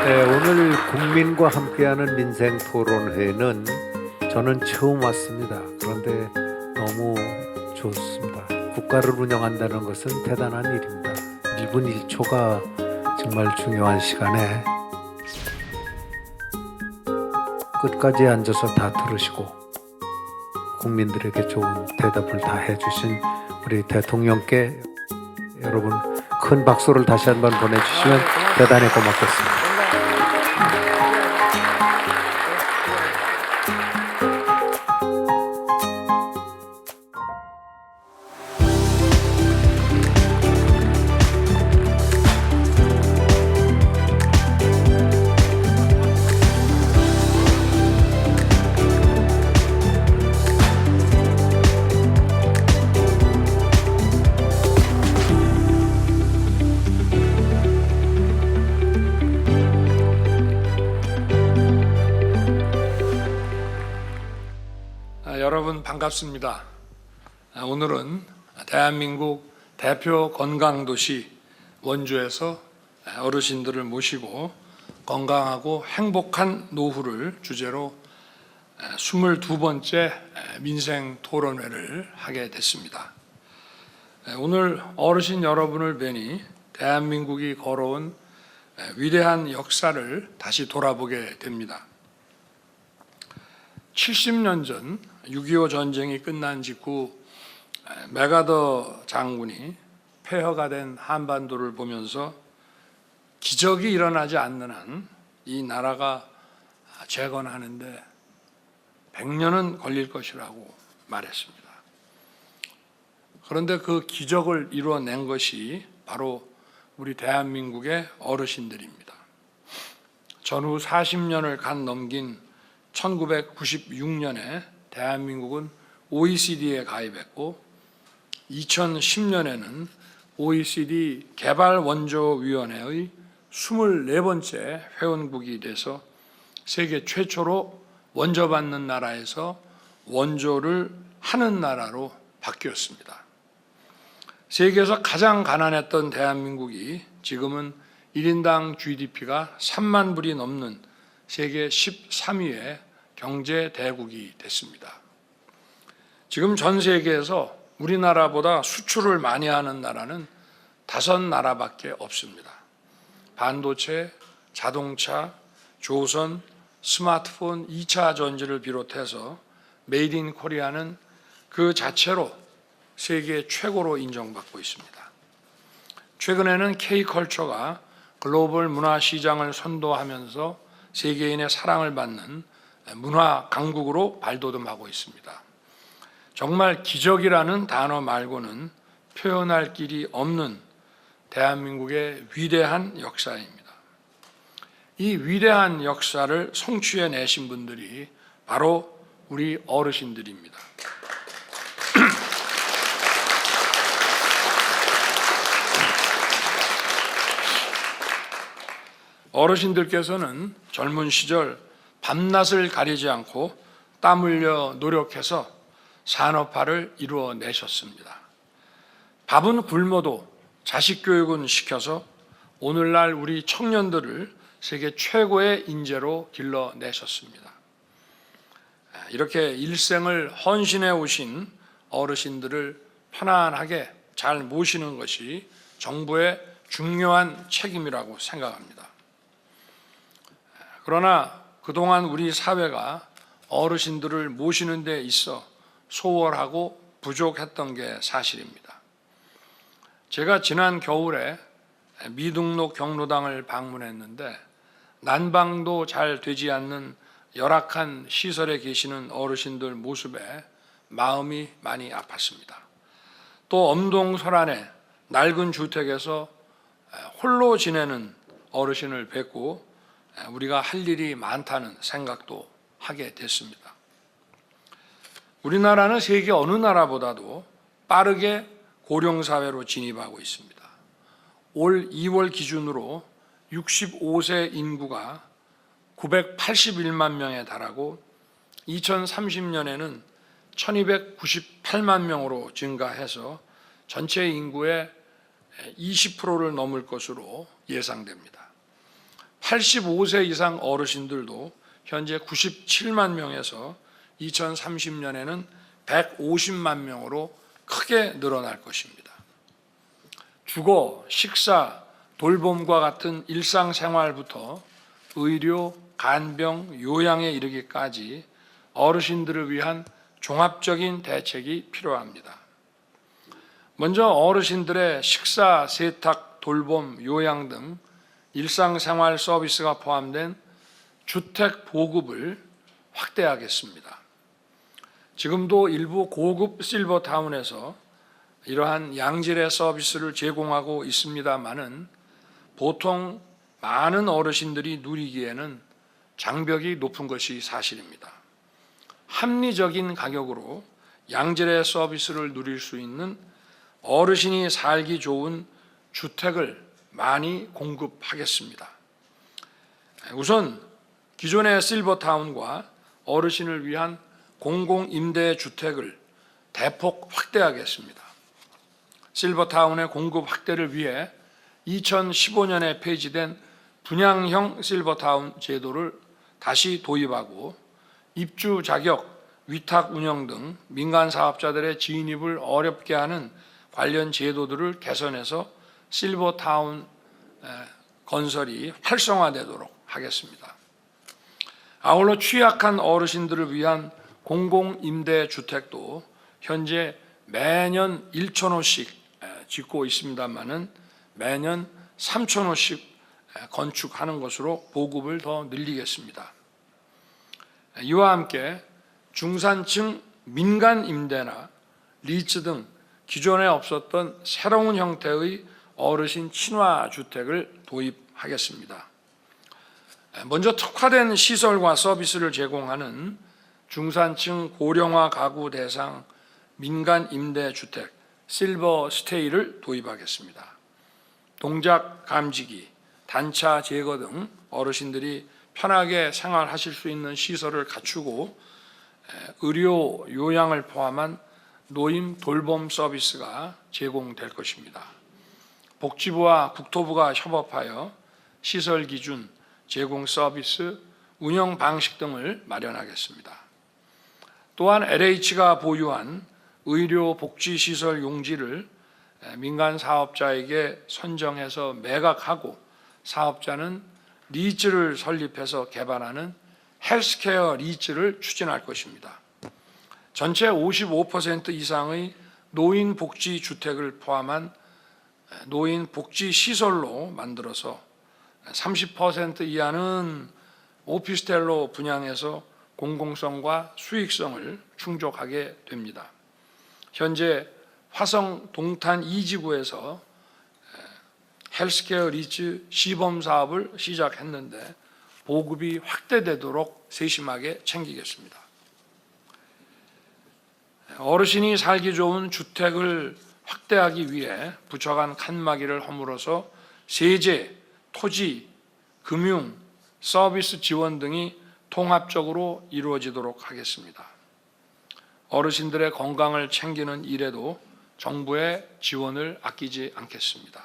네, 오늘 국민과 함께하는 민생 토론회는 저는 처음 왔습니다. 그런데 너무 좋습니다. 국가를 운영한다는 것은 대단한 일입니다. 1분 1초가 정말 중요한 시간에 끝까지 앉아서 다 들으시고 국민들에게 좋은 대답을 다 해주신 우리 대통령께 여러분 큰 박수를 다시 한번 보내주시면 대단히 고맙겠습니다. 여러분 반갑습니다. 오늘은 대한민국 대표 건강도시 원주에서 어르신들을 모시고 건강하고 행복한 노후를 주제로 22번째 민생 토론회를 하게 됐습니다. 오늘 어르신 여러분을 뵈니 대한민국이 걸어온 위대한 역사를 다시 돌아보게 됩니다. 70년 전 6.25 전쟁이 끝난 직후 맥아더 장군이 폐허가 된 한반도를 보면서 기적이 일어나지 않는 한 이 나라가 재건하는데 100년은 걸릴 것이라고 말했습니다. 그런데 그 기적을 이루어낸 것이 바로 우리 대한민국의 어르신들입니다. 전후 40년을 간 넘긴 1996년에 대한민국은 OECD에 가입했고 2010년에는 OECD 개발원조위원회의 24번째 회원국이 돼서 세계 최초로 원조받는 나라에서 원조를 하는 나라로 바뀌었습니다. 세계에서 가장 가난했던 대한민국이 지금은 1인당 GDP가 3만 불이 넘는 세계 13위의 경제 대국이 됐습니다. 지금 전 세계에서 우리나라보다 수출을 많이 하는 나라는 5나라밖에 없습니다. 반도체, 자동차, 조선, 스마트폰, 2차 전지를 비롯해서 메이드 인 코리아는 그 자체로 세계 최고로 인정받고 있습니다. 최근에는 K컬처가 글로벌 문화 시장을 선도하면서 세계인의 사랑을 받는 문화 강국으로 발돋움하고 있습니다. 정말 기적이라는 단어 말고는 표현할 길이 없는 대한민국의 위대한 역사입니다. 이 위대한 역사를 성취해내신 분들이 바로 우리 어르신들입니다. 어르신들께서는 젊은 시절 밤낮을 가리지 않고 땀 흘려 노력해서 산업화를 이루어내셨습니다. 밥은 굶어도 자식 교육은 시켜서 오늘날 우리 청년들을 세계 최고의 인재로 길러내셨습니다. 이렇게 일생을 헌신해 오신 어르신들을 편안하게 잘 모시는 것이 정부의 중요한 책임이라고 생각합니다. 그러나 그동안 우리 사회가 어르신들을 모시는 데 있어 소홀하고 부족했던 게 사실입니다. 제가 지난 겨울에 미등록 경로당을 방문했는데 난방도 잘 되지 않는 열악한 시설에 계시는 어르신들 모습에 마음이 많이 아팠습니다. 또 엄동설안의 낡은 주택에서 홀로 지내는 어르신을 뵙고 우리가 할 일이 많다는 생각도 하게 됐습니다. 우리나라는 세계 어느 나라보다도 빠르게 고령사회로 진입하고 있습니다. 올 2월 기준으로 65세 인구가 981만 명에 달하고 2030년에는 1298만 명으로 증가해서 전체 인구의 20%를 넘을 것으로 예상됩니다. 85세 이상 어르신들도 현재 97만 명에서 2030년에는 150만 명으로 크게 늘어날 것입니다. 주거, 식사, 돌봄과 같은 일상생활부터 의료, 간병, 요양에 이르기까지 어르신들을 위한 종합적인 대책이 필요합니다. 먼저 어르신들의 식사, 세탁, 돌봄, 요양 등 일상생활 서비스가 포함된 주택 보급을 확대하겠습니다. 지금도 일부 고급 실버타운에서 이러한 양질의 서비스를 제공하고 있습니다마는 보통 많은 어르신들이 누리기에는 장벽이 높은 것이 사실입니다. 합리적인 가격으로 양질의 서비스를 누릴 수 있는 어르신이 살기 좋은 주택을 많이 공급하겠습니다. 우선 기존의 실버타운과 어르신을 위한 공공임대주택을 대폭 확대하겠습니다. 실버타운의 공급 확대를 위해 2015년에 폐지된 분양형 실버타운 제도를 다시 도입하고 입주 자격, 위탁 운영 등 민간 사업자들의 진입을 어렵게 하는 관련 제도들을 개선해서 실버타운 건설이 활성화되도록 하겠습니다. 아울러 취약한 어르신들을 위한 공공임대주택도 현재 매년 1,000호씩 짓고 있습니다마는 매년 3,000호씩 건축하는 것으로 보급을 더 늘리겠습니다. 이와 함께 중산층 민간 임대나 리츠 등 기존에 없었던 새로운 형태의 어르신 친화 주택을 도입하겠습니다. 먼저 특화된 시설과 서비스를 제공하는 중산층 고령화 가구 대상 민간 임대 주택 실버 스테이를 도입하겠습니다. 동작 감지기, 단차 제거 등 어르신들이 편하게 생활하실 수 있는 시설을 갖추고 의료 요양을 포함한 노인 돌봄 서비스가 제공될 것입니다. 복지부와 국토부가 협업하여 시설 기준, 제공 서비스, 운영 방식 등을 마련하겠습니다. 또한 LH가 보유한 의료 복지 시설 용지를 민간 사업자에게 선정해서 매각하고 사업자는 리츠를 설립해서 개발하는 헬스케어 리츠를 추진할 것입니다. 전체 55% 이상의 노인 복지 주택을 포함한 노인 복지 시설로 만들어서 30% 이하는 오피스텔로 분양해서 공공성과 수익성을 충족하게 됩니다. 현재 화성 동탄 2지구에서 헬스케어 리츠 시범 사업을 시작했는데 보급이 확대되도록 세심하게 챙기겠습니다. 어르신이 살기 좋은 주택을 확대하기 위해 부처간 칸막이를 허물어서 세제, 토지, 금융, 서비스 지원 등이 통합적으로 이루어지도록 하겠습니다. 어르신들의 건강을 챙기는 일에도 정부의 지원을 아끼지 않겠습니다.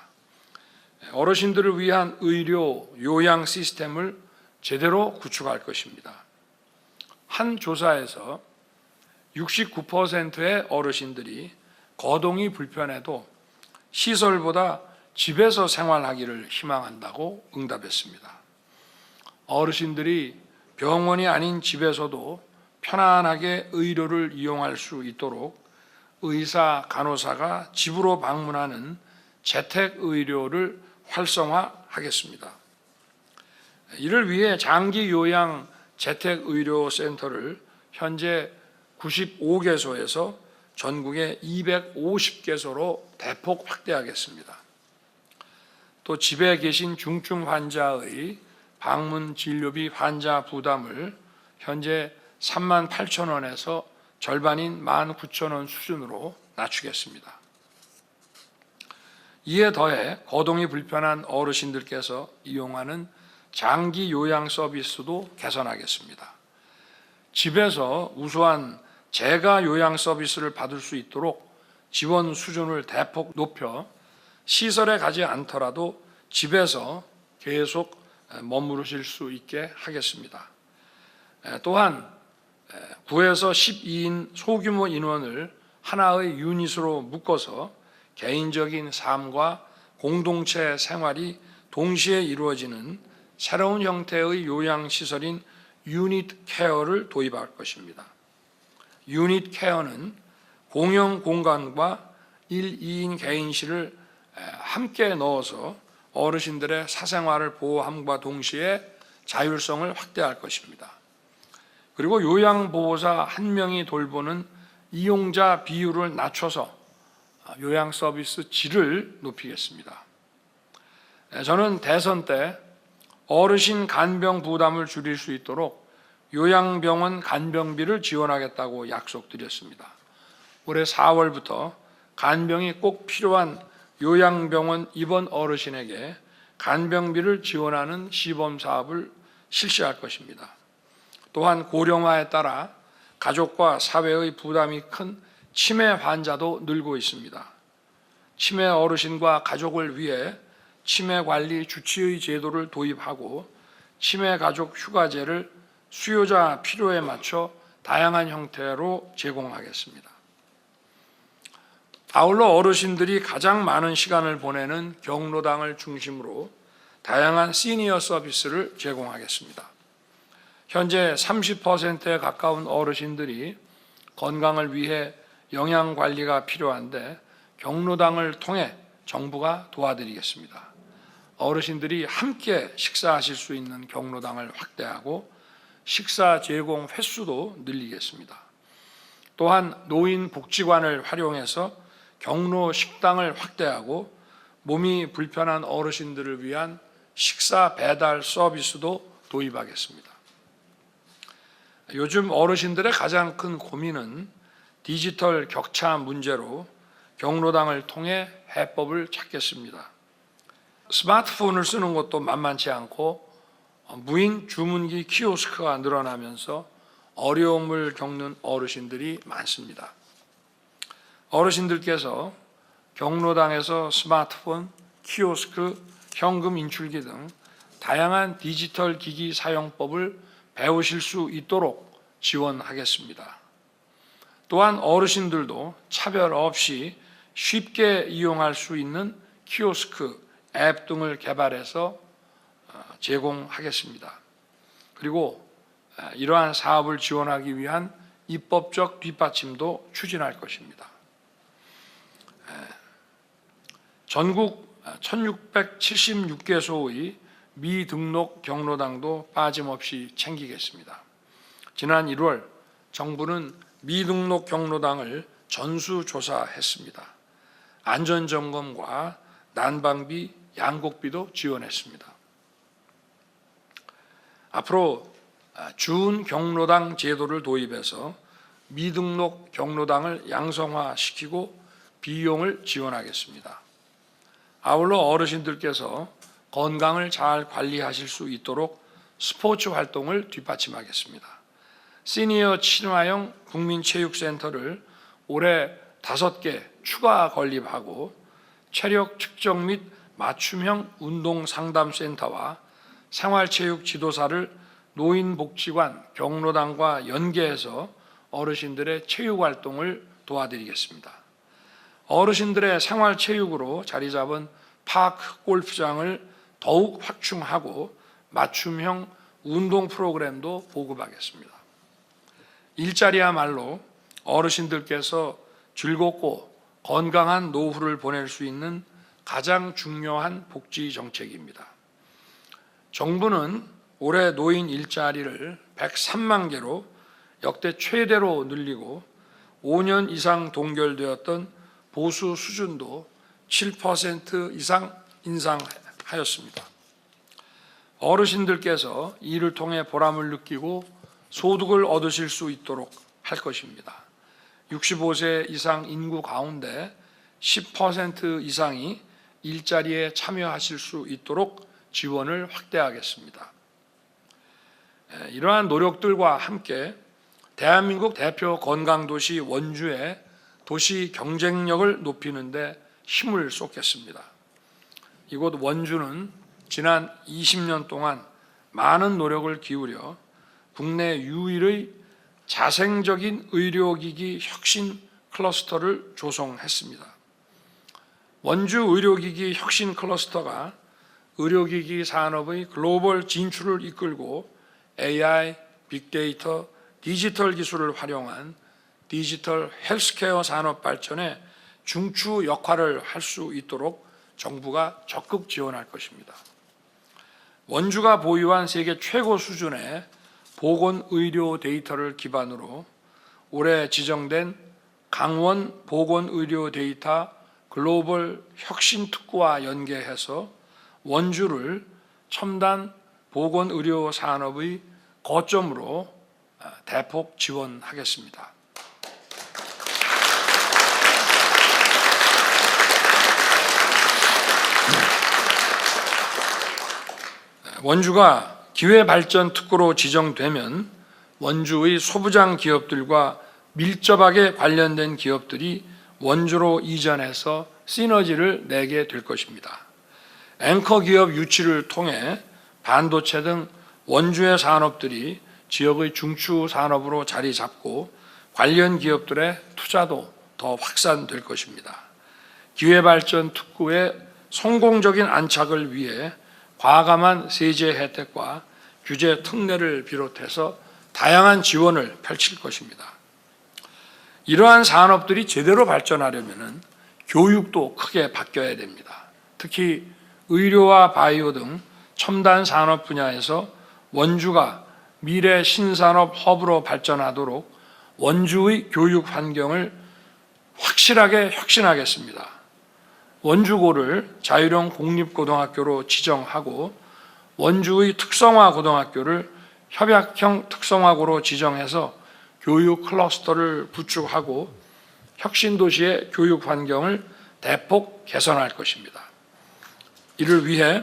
어르신들을 위한 의료, 요양 시스템을 제대로 구축할 것입니다. 한 조사에서 69%의 어르신들이 거동이 불편해도 시설보다 집에서 생활하기를 희망한다고 응답했습니다. 어르신들이 병원이 아닌 집에서도 편안하게 의료를 이용할 수 있도록 의사, 간호사가 집으로 방문하는 재택의료를 활성화하겠습니다. 이를 위해 장기요양 재택의료센터를 현재 95개소에서 전국에 250개소로 대폭 확대하겠습니다. 또 집에 계신 중증 환자의 방문 진료비 환자 부담을 현재 38,000원에서 절반인 19,000원 수준으로 낮추겠습니다. 이에 더해 거동이 불편한 어르신들께서 이용하는 장기 요양 서비스도 개선하겠습니다. 집에서 우수한 재가 요양 서비스를 받을 수 있도록 지원 수준을 대폭 높여 시설에 가지 않더라도 집에서 계속 머무르실 수 있게 하겠습니다. 또한 9에서 12인 소규모 인원을 하나의 유닛으로 묶어서 개인적인 삶과 공동체 생활이 동시에 이루어지는 새로운 형태의 요양시설인 유닛 케어를 도입할 것입니다. 유닛 케어는 공용 공간과 1, 2인 개인실을 함께 넣어서 어르신들의 사생활을 보호함과 동시에 자율성을 확대할 것입니다. 그리고 요양보호사 1명이 돌보는 이용자 비율을 낮춰서 요양 서비스 질을 높이겠습니다. 저는 대선 때 어르신 간병 부담을 줄일 수 있도록 요양병원 간병비를 지원하겠다고 약속드렸습니다. 올해 4월부터 간병이 꼭 필요한 요양병원 입원 어르신에게 간병비를 지원하는 시범 사업을 실시할 것입니다. 또한 고령화에 따라 가족과 사회의 부담이 큰 치매 환자도 늘고 있습니다. 치매 어르신과 가족을 위해 치매 관리 주치의 제도를 도입하고 치매 가족 휴가제를 수요자 필요에 맞춰 다양한 형태로 제공하겠습니다. 아울러 어르신들이 가장 많은 시간을 보내는 경로당을 중심으로 다양한 시니어 서비스를 제공하겠습니다. 현재 30%에 가까운 어르신들이 건강을 위해 영양 관리가 필요한데 경로당을 통해 정부가 도와드리겠습니다. 어르신들이 함께 식사하실 수 있는 경로당을 확대하고 식사 제공 횟수도 늘리겠습니다. 또한 노인복지관을 활용해서 경로 식당을 확대하고 몸이 불편한 어르신들을 위한 식사 배달 서비스도 도입하겠습니다. 요즘 어르신들의 가장 큰 고민은 디지털 격차 문제로 경로당을 통해 해법을 찾겠습니다. 스마트폰을 쓰는 것도 만만치 않고 무인 주문기 키오스크가 늘어나면서 어려움을 겪는 어르신들이 많습니다. 어르신들께서 경로당에서 스마트폰, 키오스크, 현금 인출기 등 다양한 디지털 기기 사용법을 배우실 수 있도록 지원하겠습니다. 또한 어르신들도 차별 없이 쉽게 이용할 수 있는 키오스크, 앱 등을 개발해서 제공하겠습니다. 그리고 이러한 사업을 지원하기 위한 입법적 뒷받침도 추진할 것입니다. 전국 1676개소의 미등록 경로당도 빠짐없이 챙기겠습니다. 지난 1월 정부는 미등록 경로당을 전수조사했습니다. 안전점검과 난방비, 양곡비도 지원했습니다. 앞으로 준 경로당 제도를 도입해서 미등록 경로당을 양성화시키고 비용을 지원하겠습니다. 아울러 어르신들께서 건강을 잘 관리하실 수 있도록 스포츠 활동을 뒷받침하겠습니다. 시니어 친화형 국민체육센터를 올해 5개 추가 건립하고 체력 측정 및 맞춤형 운동상담센터와 생활체육 지도사를 노인복지관, 경로당과 연계해서 어르신들의 체육활동을 도와드리겠습니다. 어르신들의 생활체육으로 자리 잡은 파크 골프장을 더욱 확충하고 맞춤형 운동 프로그램도 보급하겠습니다. 일자리야말로 어르신들께서 즐겁고 건강한 노후를 보낼 수 있는 가장 중요한 복지 정책입니다. 정부는 올해 노인 일자리를 103만 개로 역대 최대로 늘리고 5년 이상 동결되었던 보수 수준도 7% 이상 인상하였습니다. 어르신들께서 이를 통해 보람을 느끼고 소득을 얻으실 수 있도록 할 것입니다. 65세 이상 인구 가운데 10% 이상이 일자리에 참여하실 수 있도록 지원을 확대하겠습니다. 이러한 노력들과 함께 대한민국 대표 건강도시 원주의 도시 경쟁력을 높이는 데 힘을 쏟겠습니다. 이곳 원주는 지난 20년 동안 많은 노력을 기울여 국내 유일의 자생적인 의료기기 혁신 클러스터를 조성했습니다. 원주 의료기기 혁신 클러스터가 의료기기 산업의 글로벌 진출을 이끌고 AI, 빅데이터, 디지털 기술을 활용한 디지털 헬스케어 산업 발전에 중추 역할을 할 수 있도록 정부가 적극 지원할 것입니다. 원주가 보유한 세계 최고 수준의 보건의료 데이터를 기반으로 올해 지정된 강원 보건의료 데이터 글로벌 혁신특구와 연계해서 원주를 첨단 보건의료 산업의 거점으로 대폭 지원하겠습니다. 원주가 기회발전특구로 지정되면 원주의 소부장 기업들과 밀접하게 관련된 기업들이 원주로 이전해서 시너지를 내게 될 것입니다. 앵커 기업 유치를 통해 반도체 등 원주의 산업들이 지역의 중추 산업으로 자리 잡고 관련 기업들의 투자도 더 확산될 것입니다. 기회발전 특구의 성공적인 안착을 위해 과감한 세제 혜택과 규제 특례를 비롯해서 다양한 지원을 펼칠 것입니다. 이러한 산업들이 제대로 발전하려면 교육도 크게 바뀌어야 됩니다. 특히 의료와 바이오 등 첨단 산업 분야에서 원주가 미래 신산업 허브로 발전하도록 원주의 교육 환경을 확실하게 혁신하겠습니다. 원주고를 자유형 공립고등학교로 지정하고 원주의 특성화 고등학교를 협약형 특성화고로 지정해서 교육 클러스터를 구축하고 혁신도시의 교육 환경을 대폭 개선할 것입니다. 이를 위해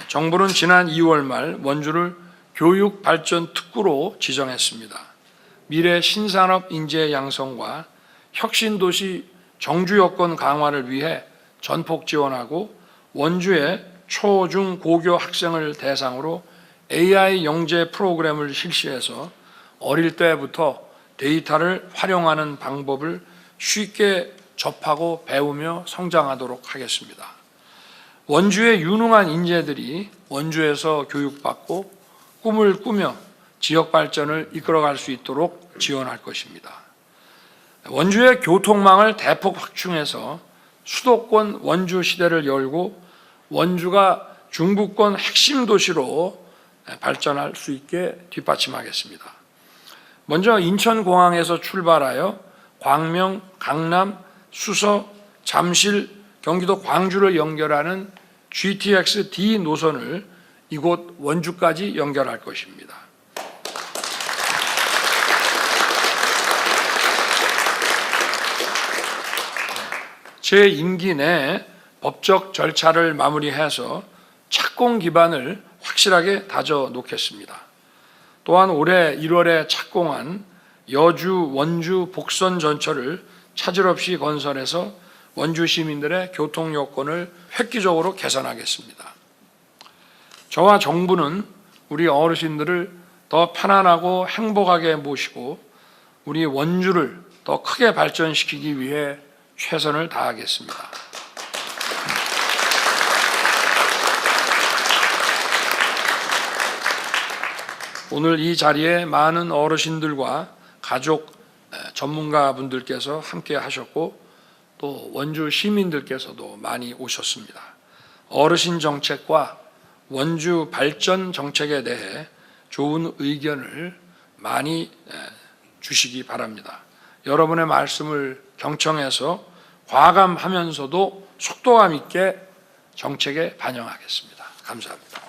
정부는 지난 2월 말 원주를 교육발전특구로 지정했습니다. 미래 신산업 인재 양성과 혁신도시 정주 여건 강화를 위해 전폭 지원하고 원주의 초, 중, 고교 학생을 대상으로 AI 영재 프로그램을 실시해서 어릴 때부터 데이터를 활용하는 방법을 쉽게 접하고 배우며 성장하도록 하겠습니다. 원주의 유능한 인재들이 원주에서 교육받고 꿈을 꾸며 지역 발전을 이끌어갈 수 있도록 지원할 것입니다. 원주의 교통망을 대폭 확충해서 수도권 원주 시대를 열고 원주가 중부권 핵심 도시로 발전할 수 있게 뒷받침하겠습니다. 먼저 인천공항에서 출발하여 광명, 강남, 수서, 잠실, 경기도 광주를 연결하는 GTX-D 노선을 이곳 원주까지 연결할 것입니다. 제 임기 내에 법적 절차를 마무리해서 착공 기반을 확실하게 다져 놓겠습니다. 또한 올해 1월에 착공한 여주, 원주, 복선 전철을 차질 없이 건설해서 원주 시민들의 교통 여건을 획기적으로 개선하겠습니다. 저와 정부는 우리 어르신들을 더 편안하고 행복하게 모시고 우리 원주를 더 크게 발전시키기 위해 최선을 다하겠습니다. 오늘 이 자리에 많은 어르신들과 가족, 전문가분들께서 함께 하셨고 또 원주 시민들께서도 많이 오셨습니다. 어르신 정책과 원주 발전 정책에 대해 좋은 의견을 많이 주시기 바랍니다. 여러분의 말씀을 경청해서 과감하면서도 속도감 있게 정책에 반영하겠습니다. 감사합니다.